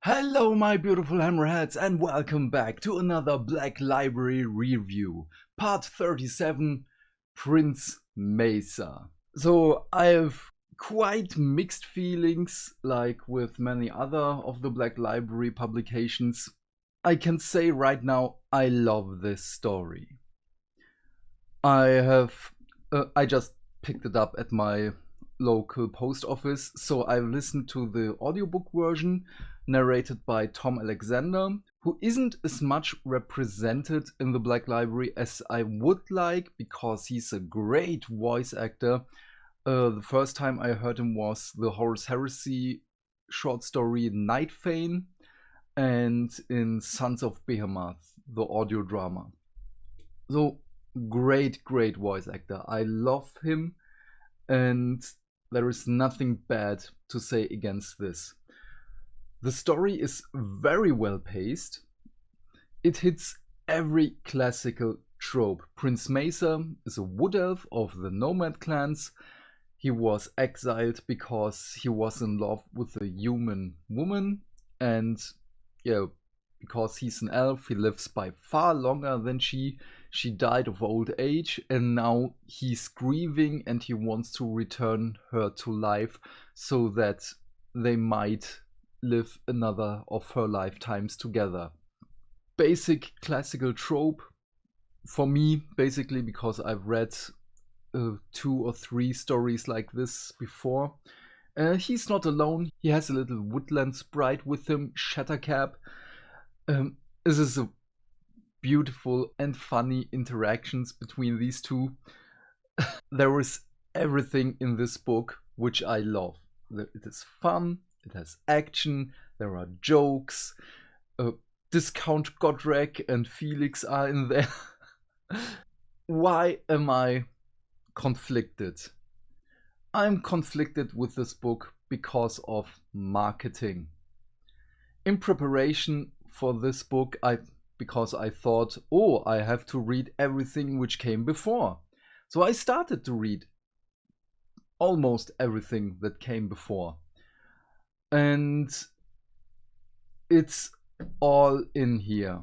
Hello my beautiful hammerheads and welcome back to another Black Library review, part 37, Prince Maesa. So I have quite mixed feelings like with many other of the Black Library publications. I can say right now I love this story. I just picked it up at my local post office, so I've listened to the audiobook version narrated by Tom Alexander, who isn't as much represented in the Black Library as I would like because he's a great voice actor. The first time I heard him was the Horus Heresy short story Night Fane and in Sons of Behemoth, the audio drama. So great voice actor. I love him, and there is nothing bad to say against this. The story is very well paced. It hits every classical trope. Prince Maesa is a wood elf of the nomad clans. He was exiled because he was in love with a human woman, and because he's an elf, he lives by far longer than she. She died of old age, and now he's grieving and he wants to return her to life so that they might live another of her lifetimes together. Basic classical trope for me, basically, because I've read 2 or 3 stories like this before. He's not alone. He has a little woodland sprite with him, Shattercap. This is a beautiful and funny interactions between these two. There is everything in this book which I love. It is fun, it has action, there are jokes, Discount Godrek and Felix are in there. Why am I conflicted? I'm conflicted with this book because of marketing. In preparation for this book, because I thought, oh, I have to read everything which came before. So I started to read almost everything that came before. And it's all in here.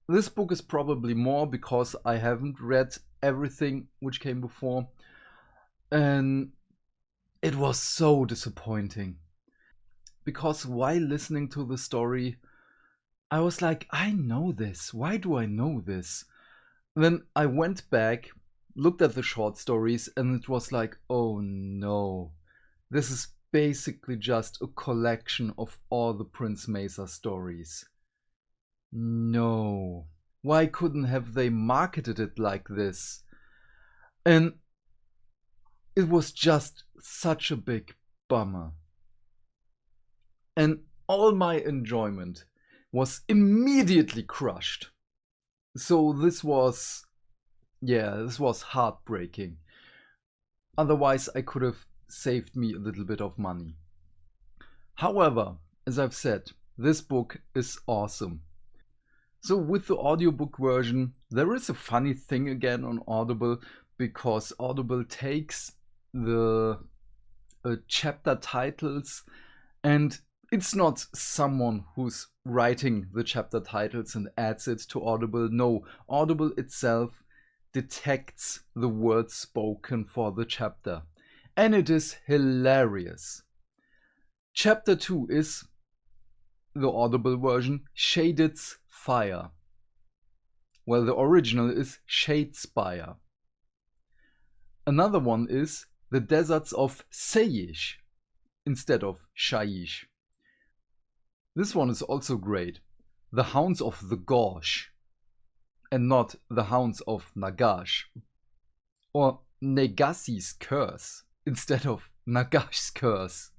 This book is probably more because I haven't read everything which came before. And it was so disappointing. Because while listening to the story, I was like, I know this. Why do I know this? Then I went back, looked at the short stories, and it was like, oh no. This is basically just a collection of all the Prince Maesa stories. No. Why couldn't have they marketed it like this? And it was just such a big bummer. And all my enjoyment was immediately crushed. So this was heartbreaking. Otherwise I could have saved me a little bit of money. However, as I've said, this book is awesome. So with the audiobook version, there is a funny thing again on Audible, because Audible takes the chapter titles, and it's not someone who's writing the chapter titles and adds it to Audible. No, Audible itself detects the words spoken for the chapter. And it is hilarious. Chapter 2 is, the Audible version, Shaded's Fire. Well, the original is Shadespire. Another one is The Deserts of Sayish instead of Shaiish. This one is also great. The Hounds of the Gaush, and not The Hounds of Nagash. Or Negasi's Curse instead of Nagash's Curse.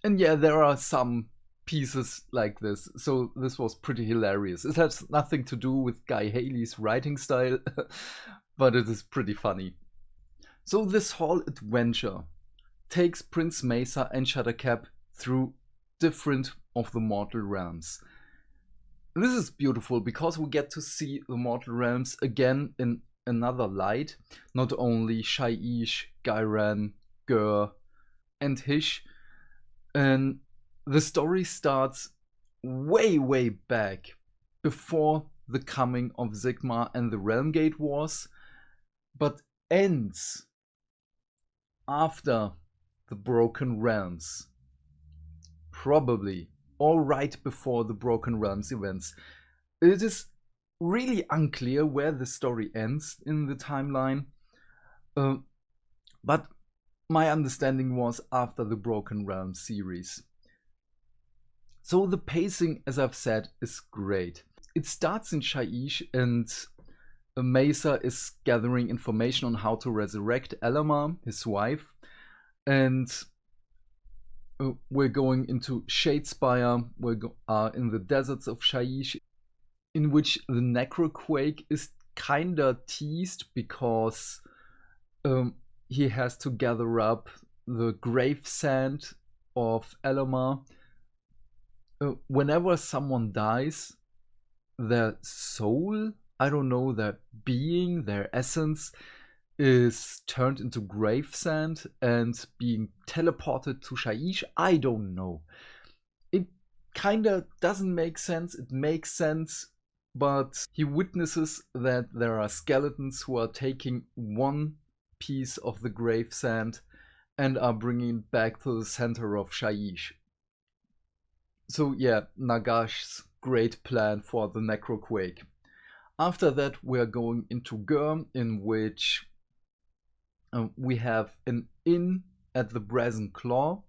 And yeah, there are some pieces like this, so this was pretty hilarious. It has nothing to do with Guy Haley's writing style, but it is pretty funny. So this whole adventure takes Prince Maesa and Shattercap through different of the mortal realms. This is beautiful because we get to see the mortal realms again in another light. Not only Shaiish, Gairan, Gur, and Hish. And The story starts way, way back, before the coming of Sigmar and the Realmgate Wars, but ends after the Broken Realms. Probably, or right before the Broken Realms events. It is really unclear where the story ends in the timeline, uh, but my understanding was after the Broken Realms series. So the pacing, as I've said, is great. It starts in Shaiish, and Maesa is gathering information on how to resurrect Elamar, his wife, and we're going into Shadespire. We are in the deserts of Shaiish, in which the Necroquake is kinda teased because he has to gather up the grave sand of Elamar. Whenever someone dies, their soul, I don't know, their being, their essence, is turned into grave sand and being teleported to Shaiish. I don't know. It kinda doesn't make sense. It makes sense, but he witnesses that there are skeletons who are taking one piece of the grave sand and are bringing it back to the center of Shaiish. So yeah, Nagash's great plan for the Necroquake. After that, we're going into Gurm, in which we have an inn at the Brazen Claw,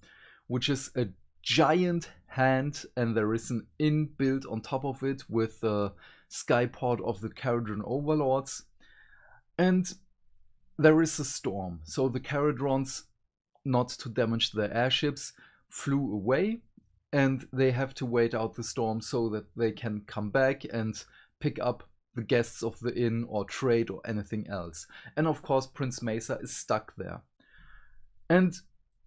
which is a giant hand, and there is an inn built on top of it with the skyport of the Caradron Overlords. And there is a storm, so the Caradrons, not to damage their airships, flew away, and they have to wait out the storm so that they can come back and pick up the guests of the inn or trade or anything else. And of course, Prince Maesa is stuck there. And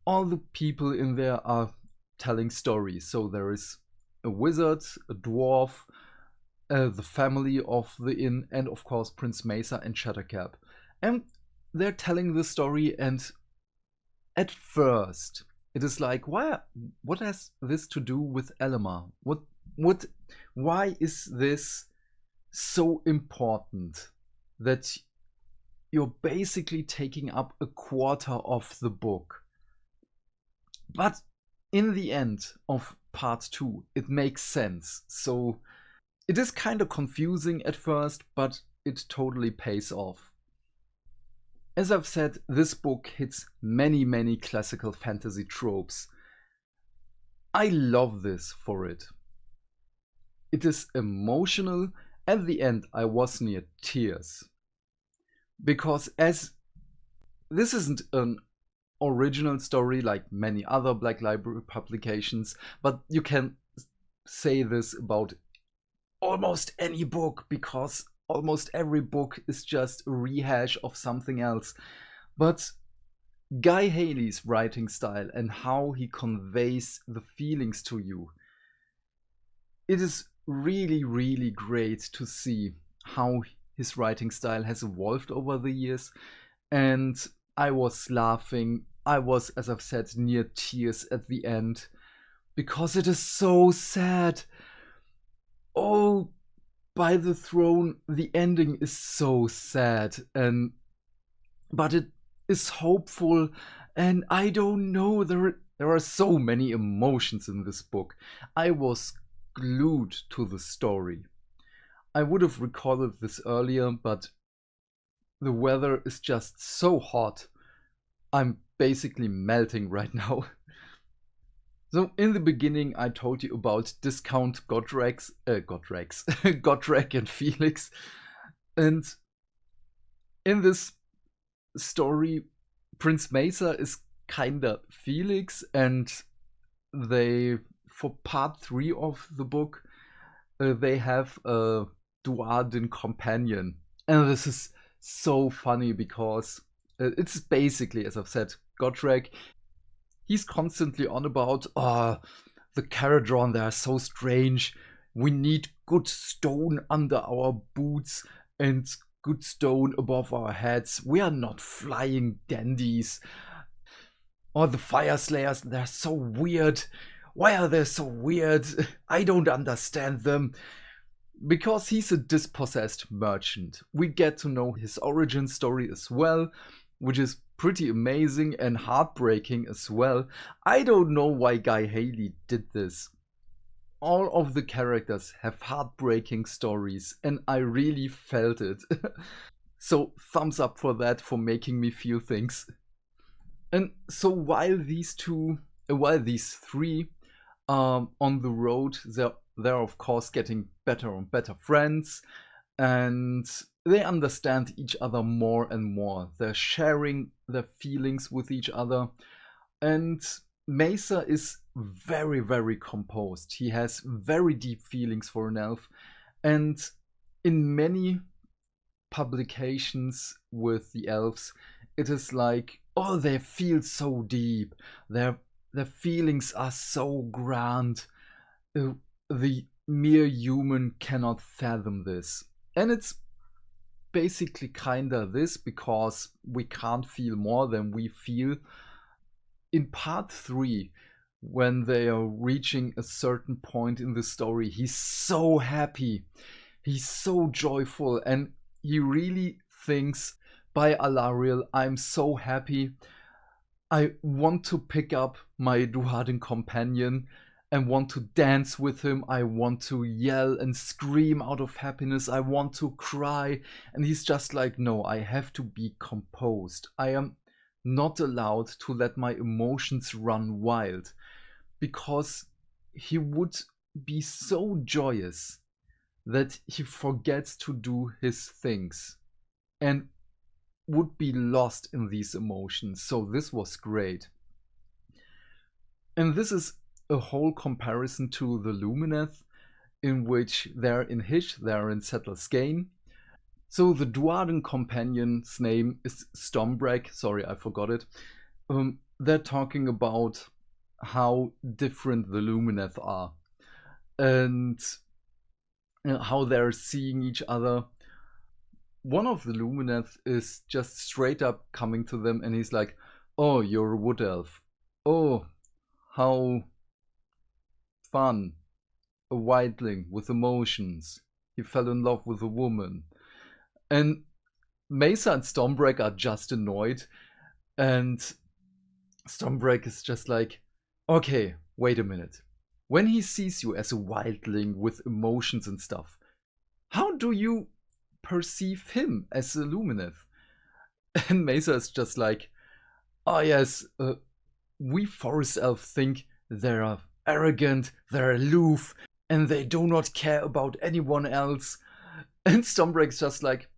all the people in there are telling stories. So there is a wizard, a dwarf, the family of the inn, and of course Prince Maesa and Shattercap. And they're telling the story, and at first it is like, what has this to do with Elamar? Why is this so important that you're basically taking up a quarter of the book? But in the end of part 2, it makes sense. So it is kind of confusing at first, but it totally pays off. As I've said, this book hits many, many classical fantasy tropes. I love this for it. It is emotional. At the end, I was near tears. Because as this isn't an original story like many other Black Library publications, but you can say this about almost any book, because almost every book is just a rehash of something else. But Guy Haley's writing style and how he conveys the feelings to you, it is really, really great to see how his writing style has evolved over the years. And I was laughing. I was, as I've said, near tears at the end, because it is so sad. Oh, by the throne, the ending is so sad, but it is hopeful, and I don't know, there are so many emotions in this book. I was glued to the story. I would have recorded this earlier, but the weather is just so hot. I'm basically melting right now. So in the beginning, I told you about Discount Godrex, Godrek and Felix. And in this story, Prince Maesa is kinda Felix, and they, for part 3 of the book, they have a Duardin companion. And this is so funny because it's basically, as I've said, Godrek. He's constantly on about, the Caradron, they are so strange. We need good stone under our boots and good stone above our heads. We are not flying dandies. Or the Fire Slayers, they're so weird. Why are they so weird? I don't understand them. Because he's a dispossessed merchant. We get to know his origin story as well, which is pretty amazing and heartbreaking as well. I don't know why Guy Haley did this. All of the characters have heartbreaking stories, and I really felt it. So, thumbs up for that, for making me feel things. And so, while these three on the road, they're of course getting better and better friends, and they understand each other more and more. They're sharing their feelings with each other, and Mesa is very, very composed. He has very deep feelings for an elf, and in many publications with the elves, it is like, oh, they feel so deep. Their feelings are so grand. The mere human cannot fathom this. And it's basically kinda this, because we can't feel more than we feel. In part 3, when they are reaching a certain point in the story, he's so happy. He's so joyful, and he really thinks, by Alariel, I'm so happy. I want to pick up my Duhaden companion and want to dance with him. I want to yell and scream out of happiness. I want to cry. And he's just like, no, I have to be composed. I am not allowed to let my emotions run wild, because he would be so joyous that he forgets to do his things and would be lost in these emotions. So this was great. And this is a whole comparison to the Lumineth, in which they're in Hish, they're in Settler's Gain. So the Duarden companion's name is Stormbrake. Sorry, I forgot it. They're talking about how different the Lumineth are, and how they're seeing each other. One of the Lumineth is just straight up coming to them, and he's like, oh, you're a wood elf. Oh, how fun. A wildling with emotions. He fell in love with a woman. And Maesa and Stormbrake are just annoyed, and Stormbrake is just like, okay, wait a minute. When he sees you as a wildling with emotions and stuff, how do you perceive him as a Lumineth? And Mesa is just like, oh yes, we forest elves think they're arrogant, they're aloof, and they do not care about anyone else. And Stormbreak's just like,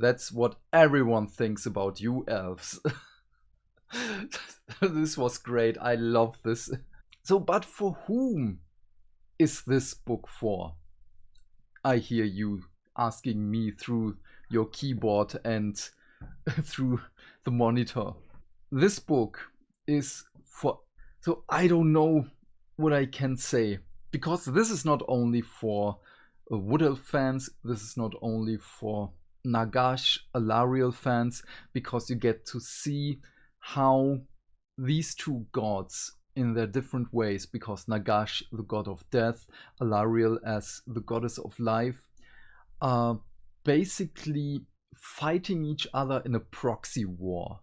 that's what everyone thinks about you elves. This was great. I love this. So, but for whom is this book for? I hear you asking me through your keyboard and through the monitor. This book is for... So I don't know what I can say, because this is not only for Wood Elf fans, this is not only for Nagash, Alariel fans, because you get to see how these two gods in their different ways, because Nagash, the god of death, Alariel as the goddess of life, are basically fighting each other in a proxy war.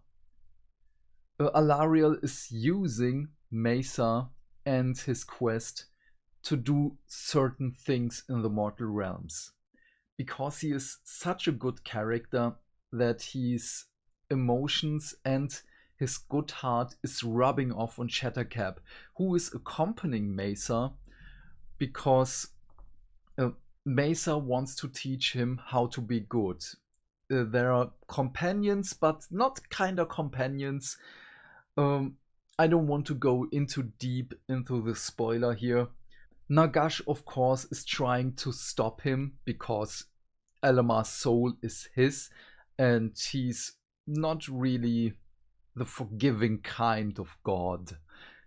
Alariel is using Mesa and his quest to do certain things in the mortal realms, because he is such a good character that his emotions and his good heart is rubbing off on Shattercap, who is accompanying Mesa, because Mesa wants to teach him how to be good. There are companions, but not kind of companions. I don't want to go into deep into the spoiler here. Nagash, of course, is trying to stop him, because Elamar's soul is his, and he's not really the forgiving kind of god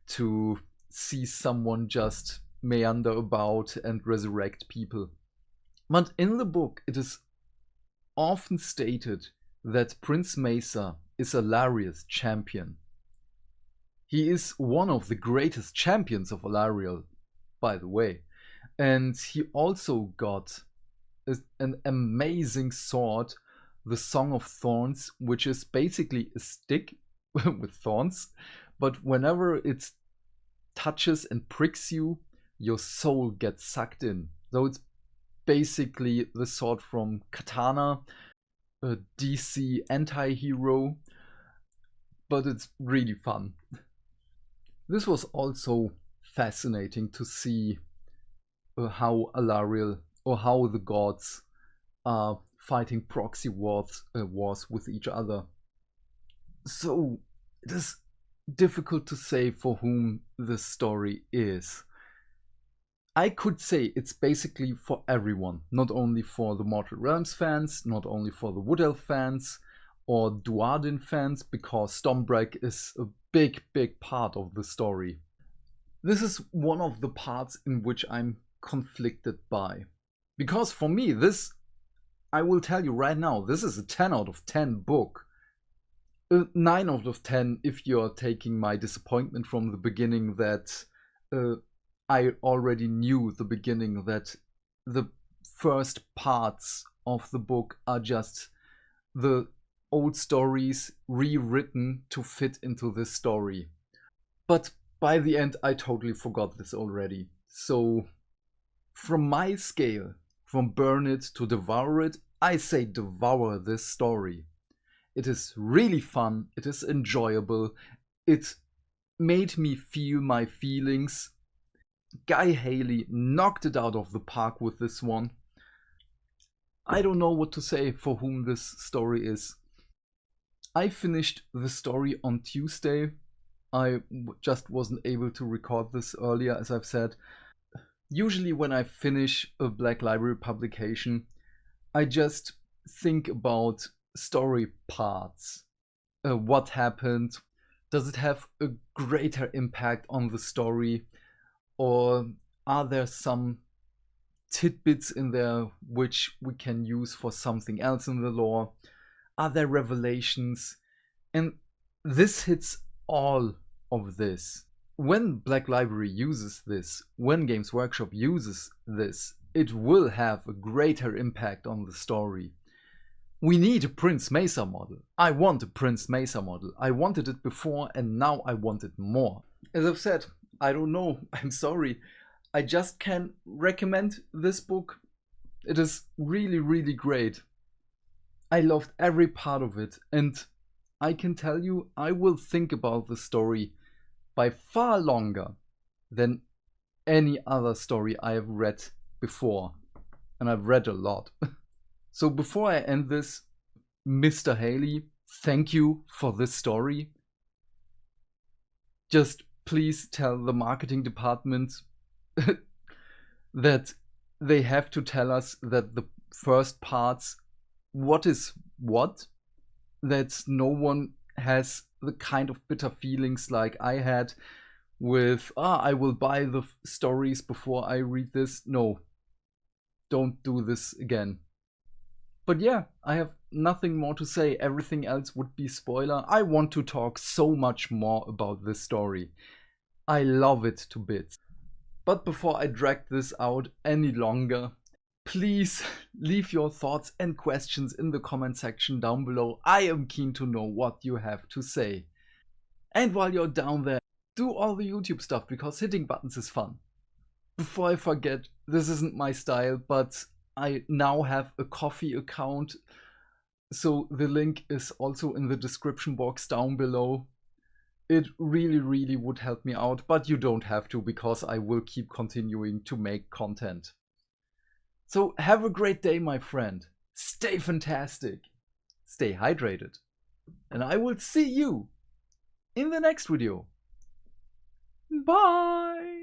to see someone just meander about and resurrect people. But in the book, it is often stated that Prince Mesa is Alariel's champion. He is one of the greatest champions of Alariel, by the way. And he also got an amazing sword, the Song of Thorns, which is basically a stick with thorns, but whenever it touches and pricks you, your soul gets sucked in. So it's basically the sword from Katana, a DC anti-hero, but it's really fun. This was also fascinating to see how Alariel, or how the gods are fighting proxy wars with each other. So it is difficult to say for whom this story is. I could say it's basically for everyone, not only for the Mortal Realms fans, not only for the Wood Elf fans or Duardin fans, because Stormbreak is a big part of the story. This is one of the parts in which I'm conflicted by. Because for me, this, I will tell you right now, this is a 10 out of 10 book. 9 out of 10 if you're taking my disappointment from the beginning that I already knew the beginning that the first parts of the book are just the old stories rewritten to fit into this story. But by the end, I totally forgot this already. So from my scale, from burn it to devour it, I say devour this story. It is really fun, it is enjoyable, it made me feel my feelings. Guy Haley knocked it out of the park with this one. I don't know what to say for whom this story is. I finished the story on Tuesday. I just wasn't able to record this earlier, as I've said. Usually when I finish a Black Library publication, I just think about story parts. What happened? Does it have a greater impact on the story? Or are there some tidbits in there which we can use for something else in the lore? Are there revelations? And this hits all of this. When Black Library uses this, when Games Workshop uses this, it will have a greater impact on the story. We need a Prince Maesa model. I want a Prince Maesa model. I wanted it before and now I want it more. As I've said, I don't know, I'm sorry. I just can recommend this book. It is really great. I loved every part of it, and I can tell you I will think about the story by far longer than any other story I have read before. And I've read a lot. So before I end this, Mr. Haley, thank you for this story. Just please tell the marketing department that they have to tell us that the first parts, what is what, that no one has the kind of bitter feelings like I had with, I will buy the stories before I read this. No, don't do this again. But yeah, I have nothing more to say. Everything else would be spoiler. I want to talk so much more about this story. I love it to bits. But before I drag this out any longer, please leave your thoughts and questions in the comment section down below. I am keen to know what you have to say. And while you're down there, do all the YouTube stuff, because hitting buttons is fun. Before I forget, this isn't my style, but I now have a Ko-fi account, so the link is also in the description box down below. It really would help me out, but you don't have to, because I will keep continuing to make content. So have a great day, my friend. Stay fantastic. Stay hydrated. And I will see you in the next video. Bye!